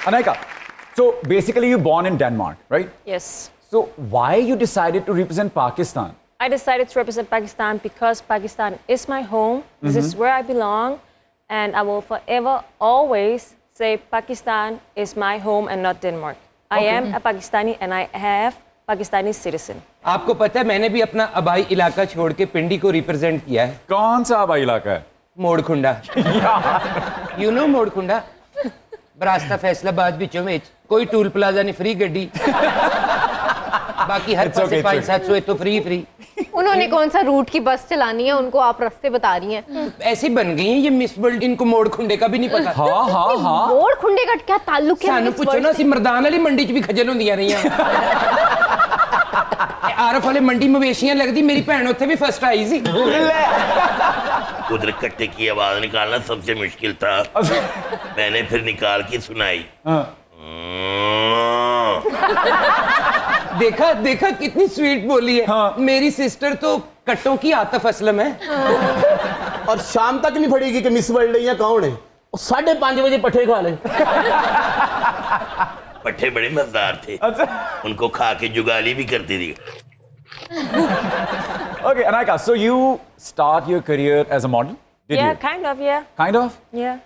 Anika, so basically you're born in Denmark, right? Yes. So why you decided to represent Pakistan? I decided to represent Pakistan because Pakistan is my home. This is where I belong. And I will forever, always say Pakistan is my home and not Denmark. I am a Pakistani and I have Pakistani citizen. आपको पता है मैंने भी अपना आबाई इलाका छोड़ के पिंडी को रिप्रेजेंट किया है. कौन सा आबाई इलाका है? मोड़खुंडा. You know मोड़खुंडा? बरास्ता फैसलाबाद बिचों में कोई टूल प्लाजा नहीं, फ्री गड्डी. बाकी हर पासे 500-700 तो फ्री. उन्होंने कौन सा रूट की बस चलानी है, उनको आप रास्ते बता रही हैं. ऐसी बन गई हैं ये मिस वर्ल्ड, इनको मोड़ खुंडे का भी नहीं पता. हाँ. मोड़ खुंडे का क्या ताल्लुक है? सानू पूछो ना, सी मर्दान वाली मंडी च भी खजल होंदियां रहियां. आरफ वाले मंडी मवेशियां लगदी, मेरी भैन उत्थे भी फर्स्ट आई सी. उधर कट्टे की आवाज निकालना सबसे मुश्किल था. मैंने फिर निकाल के सुनाई. देखा कितनी स्वीट बोली है. हाँ. मेरी सिस्टर तो कट्टों की आतिफ असलम है. और शाम तक नहीं पड़ेगी कि मिस वर्ल्ड या कौन है. 5:30 बजे पट्ठे खा ले. पट्ठे बड़े मजेदार थे. उनको खा के जुगाली भी करती थी. Okay, Anika, so you start your career as a model? Did you? Kind of, yeah. Kind of? Yeah.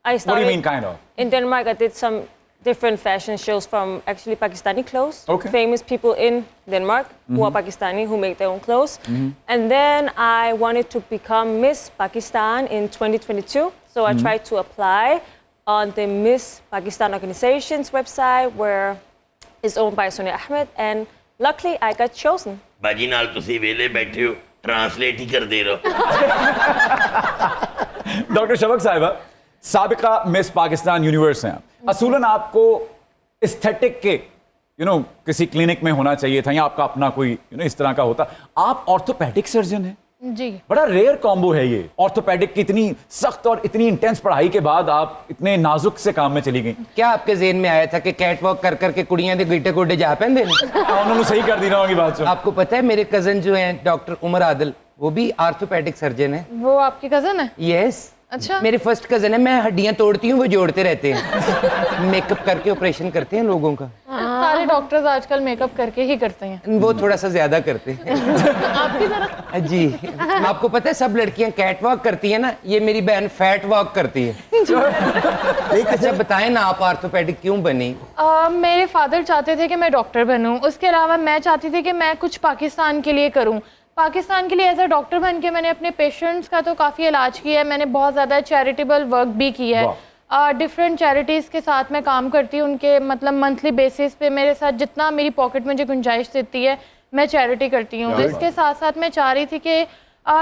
I started What do you mean kind of? in Denmark. I did some different fashion shows from actually Pakistani clothes. Okay. Famous people in Denmark who are Pakistani, who make their own clothes. And then I wanted to become Miss Pakistan in 2022. So I tried to apply on the Miss Pakistan organization's website, where it's owned by Sonia Ahmed. And luckily I got chosen. बाजी नाल तुसी वेले बैठे हो, translate ही कर दे रहे हो. Doctor शबक साहिबा, साबिका मिस पाकिस्तान यूनिवर्स हैं. असूलन आपको एस्थेटिक के किसी क्लिनिक में होना चाहिए था, या आपका अपना कोई इस तरह का होता. आप ऑर्थोपेडिक सर्जन हैं. जी. बड़ा रेयर कॉम्बो है ये. ऑर्थोपेडिक की इतनी सख्त और इतनी इंटेंस पढ़ाई के बाद आप इतने नाजुक से काम में चली गई. क्या आपके ज़हन में आया था कि कैट वॉक कर करके कुड़ियां दे गिट्टे गोडे जा पैंदे ने? उन्होंने सही कर दी ना होगी बात. आपको पता है मेरे कजन जो हैं डॉक्टर उमर आदिल, वो भी ऑर्थोपेडिक सर्जन है. वो आपके कजन है? यस. अच्छा. मेरे फर्स्ट कजन है. मैं हड्डियां तोड़ती हूँ, वो जोड़ते रहते हैं. मेकअप करके ऑपरेशन करते हैं लोगों का. सारे डॉक्टर्स आजकल मेकअप करके ही करते हैं. वो थोड़ा सा ज्यादा करते हैं. आपकी तरह? जी. आपको पता है सब लड़कियां कैट वॉक करती है ना, ये मेरी बहन फैट वॉक करती है. अच्छा बताएं ना, आप ऑर्थोपेडिक क्यों बनी? मेरे फादर चाहते थे कि मैं डॉक्टर बनूं. उसके अलावा मैं चाहती थी कि मैं कुछ पाकिस्तान के लिए करूं. पाकिस्तान के लिए एज अ डॉक्टर बन के मैंने अपने पेशेंट्स का तो काफ़ी इलाज किया है. मैंने बहुत ज़्यादा चैरिटेबल वर्क भी किया है. डिफरेंट चैरिटीज़ के साथ मैं काम करती हूँ. उनके मतलब मंथली बेसिस पे मेरे साथ जितना मेरी पॉकेट मुझे गुंजाइश देती है मैं चैरिटी करती हूँ. इसके साथ साथ मैं चाह रही थी कि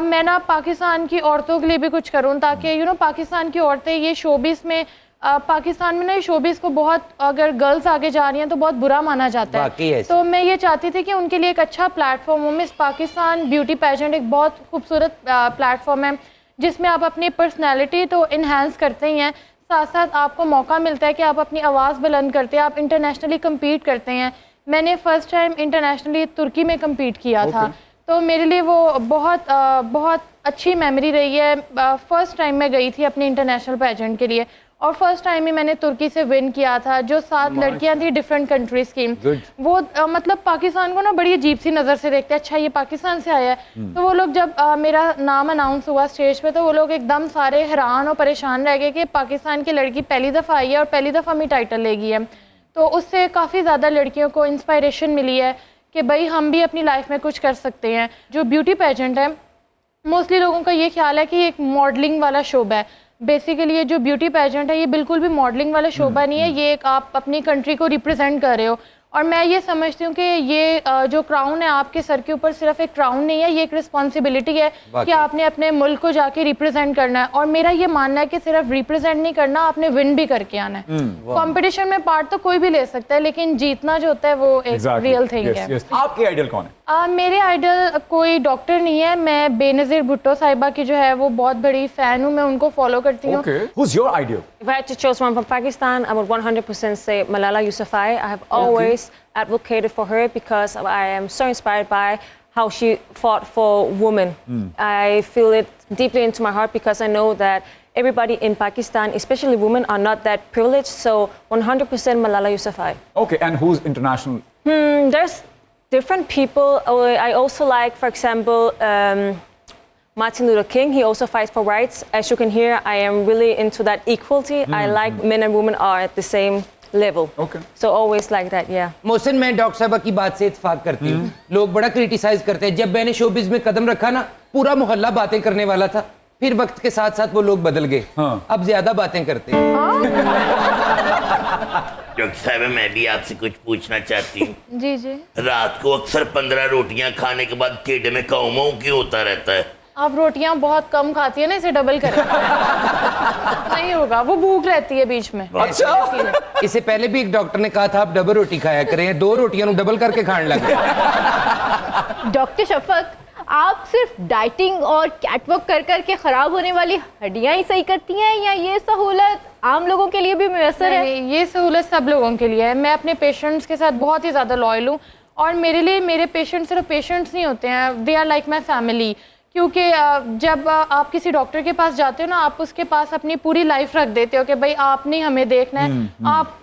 मैं ना पाकिस्तान की औरतों के लिए भी कुछ करूँ, ताकि पाकिस्तान की औरतें ये शोबिस में पाकिस्तान में ना ये शोबिस को बहुत, अगर गर्ल्स आगे जा रही हैं तो बहुत बुरा माना जाता है. तो मैं ये चाहती थी कि उनके लिए एक अच्छा प्लेटफॉर्म हो. मिस पाकिस्तान ब्यूटी पेजेंट एक बहुत खूबसूरत प्लेटफॉर्म है जिसमें आप अपनी पर्सनैलिटी तो इन्हांस करते ही हैं, साथ साथ आपको मौका मिलता है कि आप अपनी आवाज़ बुलंद करते हैं, आप इंटरनेशनली कम्पीट करते हैं. मैंने फ़र्स्ट टाइम इंटरनेशनली तुर्की में कम्पीट किया था, तो मेरे लिए वो बहुत अच्छी मेमोरी रही है. फ़र्स्ट टाइम मैं गई थी अपनी इंटरनेशनल पेजेंट के लिए, और फर्स्ट टाइम ही मैंने तुर्की से विन किया था. जो 7 लड़कियां थी डिफरेंट कंट्रीज़ की, वो मतलब पाकिस्तान को ना बड़ी अजीब सी नज़र से देखते हैं. अच्छा ये पाकिस्तान से आया है. तो वो लोग जब मेरा नाम अनाउंस हुआ स्टेज पे, तो वो लोग एकदम सारे हैरान और परेशान रह गए कि पाकिस्तान की लड़की पहली दफ़ा आई है और पहली दफ़ा में टाइटल लेगी है. तो उससे काफ़ी ज़्यादा लड़कियों को इंस्पायरेशन मिली है कि भाई हम भी अपनी लाइफ में कुछ कर सकते हैं. जो ब्यूटी पेजेंट है, मोस्टली लोगों का ये ख्याल है कि एक मॉडलिंग वाला शोबा है. बेसिकली ये जो ब्यूटी पेजेंट है ये बिल्कुल भी मॉडलिंग वाला शोबा नहीं है. ये एक आप अपनी कंट्री को रिप्रेजेंट कर रहे हो. और मैं ये समझती हूँ कि ये जो क्राउन है आपके सर के ऊपर, सिर्फ एक क्राउन नहीं है, ये एक रिस्पॉन्सिबिलिटी है कि आपने अपने मुल्क को जाके रिप्रेजेंट करना है. और मेरा ये मानना है कि सिर्फ रिप्रेजेंट नहीं करना, आपने विन भी करके आना है. कंपटीशन में पार्ट तो कोई भी ले सकता है, लेकिन जीतना जो होता है वो एक रियल थिंग है. आपके आइडल कौन है? मेरे आइडल कोई डॉक्टर नहीं है. मैं बेनज़ीर भुट्टो साहिबा की जो है वो बहुत बड़ी फ़ैन हूँ. मैं उनको फॉलो करती हूँ. Who's your ideal? If I had to choose one from Pakistan, I would 100% say Malala Yousafzai. I have always advocated for her because I am so inspired by how she fought for women. I feel it deeply into my heart because I know that everybody in Pakistan, especially women, are not that privileged. So 100% Malala Yousafzai. Okay, and who's international? There's different people. I also like, for example, Martin Luther King. He also fights for rights. As you can hear, I am really into that equality. I like men and women are at the same level. Okay. So always like that, yeah. Mohsin, मैं doctor साहबा की बात से इत्तेफाक करती हूँ. लोग बड़ा क्रिटिसाइज करते हैं. जब मैंने शोबिज में कदम रखा ना, पूरा मोहल्ला बातें करने वाला था. फिर वक्त के साथ साथ वो लोग बदल गए. अब ज्यादा बातें करते हैं. डॉक्टर साहब, मैं भी आपसे कुछ पूछना चाहती हूँ. जी जी. रात को अक्सर 15 रोटियां खाने के बाद पेट में काऊ माऊ क्यों होता रहता है? आप रोटियां बहुत कम खाती है ना, इसे डबल करें. नहीं होगा, वो भूख रहती है बीच में. अच्छा. इससे पहले भी एक डॉक्टर ने कहा था आप डबल रोटी खाया करें. 2 रोटियां डबल करके खाने लगे. डॉक्टर शफक, आप सिर्फ डाइटिंग और कैटवॉक कर कर के ख़राब होने वाली हड्डियां ही सही करती हैं, या ये सहूलत आम लोगों के लिए भी मुयस्सर है? नहीं, ये सहूलत सब लोगों के लिए है. मैं अपने पेशेंट्स के साथ बहुत ही ज़्यादा लॉयल हूँ, और मेरे लिए मेरे पेशेंट्स सिर्फ पेशेंट्स नहीं होते हैं, they are like my family. क्योंकि जब आप किसी डॉक्टर के पास जाते हो ना, आप उसके पास अपनी पूरी लाइफ रख देते हो कि भाई आपने हमें देखना है,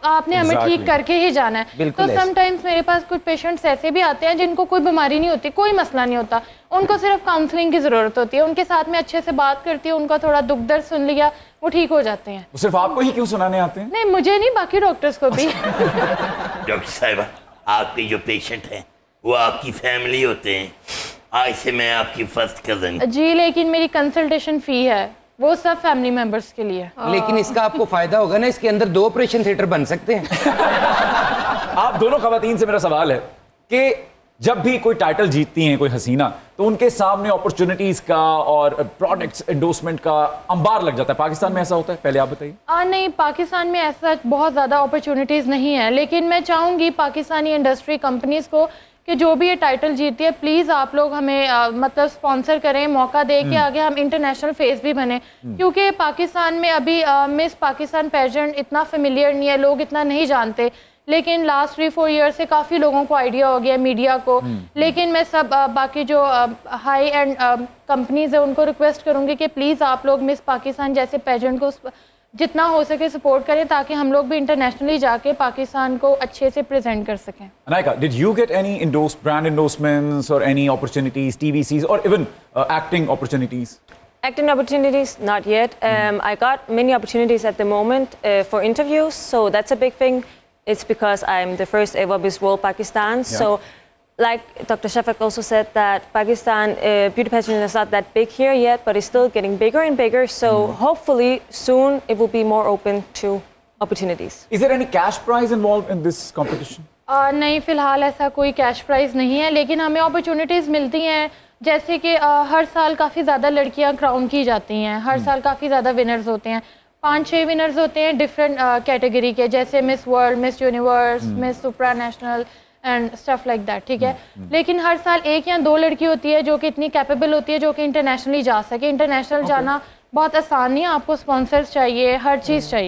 आपने हमें ठीक करके ही जाना है. तो समटाइम्स मेरे पास कुछ पेशेंट्स ऐसे भी आते हैं जिनको कोई बीमारी नहीं होती, कोई मसला नहीं होता, उनको सिर्फ काउंसलिंग की ज़रूरत होती है. उनके साथ में अच्छे से बात करती हूँ, उनका थोड़ा दुख दर्द सुन लिया, वो ठीक हो जाते हैं. सिर्फ आपको ही क्यों सुनाने आते हैं? नहीं, मुझे नहीं, बाकी डॉक्टर्स को भी. डॉक्टर साहिबा, आपके जो पेशेंट हैं वो आपकी फैमिली होते हैं. आज से मैं आपकी फर्स्ट कजन. जी, लेकिन मेरी कंसल्टेशन फ़ी है, वो सब फैमिली मेंबर्स के लिए. लेकिन इसका आपको फायदा होगा ना, इसके अंदर 2 ऑपरेशन थिएटर बन सकते हैं. आप दोनों खवातीन से मेरा सवाल है कि जब भी कोई टाइटल जीतती हैं कोई हसीना, तो उनके सामने अपॉर्चुनिटीज का और प्रोडक्ट्स एंडोर्समेंट का अंबार लग जाता है. पाकिस्तान में ऐसा होता है? पहले आप बताइए. नहीं, पाकिस्तान में ऐसा बहुत ज़्यादा अपॉर्चुनिटीज़ नहीं है, लेकिन मैं चाहूँगी पाकिस्तानी इंडस्ट्री कंपनीज़ को कि जो भी ये टाइटल जीती है, प्लीज़ आप लोग हमें मतलब स्पॉन्सर करें, मौका दे के आगे हम इंटरनेशनल फेस भी बने. क्योंकि पाकिस्तान में अभी मिस पाकिस्तान पेजेंट इतना फेमिलियर नहीं है, लोग इतना नहीं जानते. लेकिन लास्ट 3-4 ईयर से काफ़ी लोगों को आइडिया हो गया, मीडिया को. लेकिन मैं सब बाकी जो हाई एंड कंपनीज़ है उनको रिक्वेस्ट करूँगी कि प्लीज़ आप लोग मिस पाकिस्तान जैसे पेजेंट को जितना हो सके सपोर्ट करें, ताकि हम लोग भी इंटरनेशनली जाके पाकिस्तान को अच्छे से प्रेजेंट कर सकें. Anaika, did you get any brand endorsements or any opportunities, TVCs or even acting opportunities? Acting opportunities, not yet. I got many opportunities at the moment for interviews, so that's a big thing. It's because I'm the first ever Miss World Pakistan. Yeah. So, like Dr. Shafak also said, that Pakistan beauty pageant is not that big here yet, but it's still getting bigger and bigger. So hopefully soon it will be more open to opportunities. Is there any cash prize involved in this competition? नहीं, फ़िलहाल ऐसा कोई cash prize नहीं है, लेकिन हमें opportunities मिलती हैं. जैसे कि हर साल काफ़ी ज़्यादा लड़कियां क्राउन की जाती हैं, हर साल काफ़ी ज़्यादा विनर्स होते हैं. 5-6 विनर्स होते हैं डिफरेंट कैटेगरी के, जैसे miss world, miss universe, miss supra national and stuff like that. ठीक है. लेकिन हर साल 1 या 2 लड़की होती है जो कि इतनी कैपेबल होती है जो कि इंटरनेशनली जा सके. इंटरनेशनल जाना बहुत आसान नहीं है, आपको स्पॉन्सर्स चाहिए, हर चीज़ चाहिए.